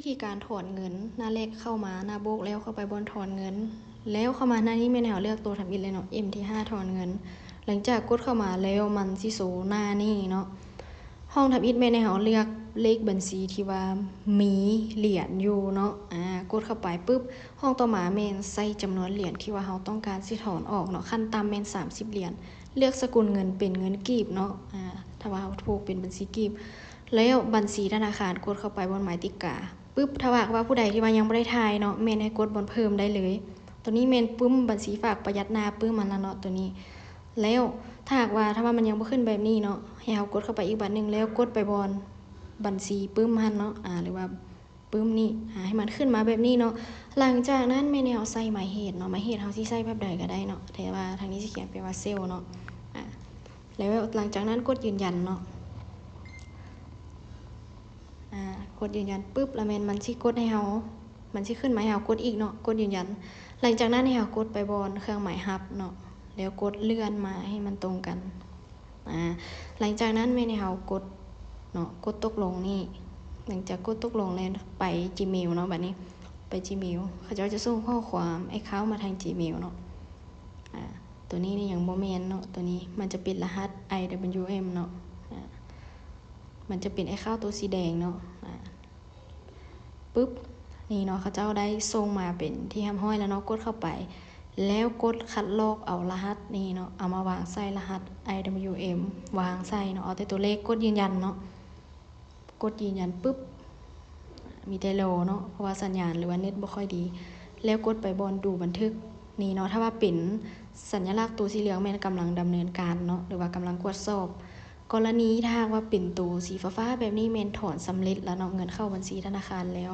วิธีการถอนเงินหน้าเลขเข้ามาหน้าโบกแล้วเข้าไปบนถอนเงินแล้วเข้ามาหน้านี้ไม่แนวเลือกตัวทำอินเลยเนาะ M ที่5ถอนเงินหลังจากกดเข้ามาแล้วมันสิโซหน้านี่เนาะห้องทำอินไม่แนวเลือกเลขบัญชีที่ว่ามีเหรียญอยู่เนาะกดเข้าไปปุ๊บห้องต่อมาเมนใส่จำนวนเหรียญที่ว่าเราต้องการสิถอนออกเนาะขั้นต่ำเมน30เหรียญเลือกสกุลเงินเป็นเงินกีบเนาะถ้าว่าเราถูกเป็นบัญชีกีบแล้วบัญชีธนาคารกดเข้าไปบนหมายติกาปึ๊บถ้าว่าผู้ใดที่ว่ายังไม่ได้ทายเนาะเมนให้กดบนเพิ่มได้เลยตัวนี้เมนปึ้มบัญชีฝากประหยัดนาปึ้มมันละเนาะตัวนี้แล้วถ้าว่ามันยังไม่ขึ้นแบบนี้เนาะให้เรากดเข้าไปอีกบัตรหนึ่งแล้วกดไปบนบัญชีปึ้มมันเนาะหรือว่าปึ้มนี่ให้มันขึ้นมาแบบนี้เนาะหลังจากนั้นเมนเอาใส่หมายเหตุเนาะหมายเหตุเราที่ใส่แบบใดก็ได้เนาะแต่ว่าทางนี้จะเขียนเป็นว่าเซลเนาะแล้วหลังจากนั้นกดยืนยันเนาะกดยืนยันปุ๊บแล้วมันสิกดให้เรามันสิขึ้นมาให้เรากดอีกเนาะกดยืนยันหลังจากนั้นให้เรากดไปบนเครื่องหมายฮับเนาะแล้วกดเลื่อนมาให้มันตรงกันหลังจากนั้นให้เรากดเนาะกดตกลงนี่หลังจากกดตกลงเลยไป Gmail เนาะแบบนี้ไป Gmail เขาจะส่งข้อความไอ้เขามาทาง Gmail เนาะตัวนี้นี่อย่างโมเมนเนาะตัวนี้มันจะเป็นรหัส IWM เนาะมันจะเป็นไอ้ข้าวตัวสีแดงเนาะปุ๊บนี่เนาะเขาเจ้าได้ส่งมาเป็นที่ห้อยแล้วเนาะกดเข้าไปแล้วกดคัดลอกเอารหัสนี่เนาะเอามาวางใส่รหัส IWM วางใส่เนาะเอาแต่ตัวเลขกดยืนยันเนาะกดยืนยันปุ๊บมีแต่โลเนาะเพราะว่าสัญญาณหรือว่าเน็ตบ่ค่อยดีแล้วกดไปบนดูบันทึกนี่เนาะถ้าว่าเป็นสัญลักษณ์ตัวสีเหลืองแม่นกำลังดำเนินการเนาะหรือว่ากำลังตรวจสอบกรณีถ้าว่าเป็นตัวสีฟ้าแบบนี้เมนถอนสำเร็จแล้วเนาะเงินเข้าบัญชีธนาคารแล้ว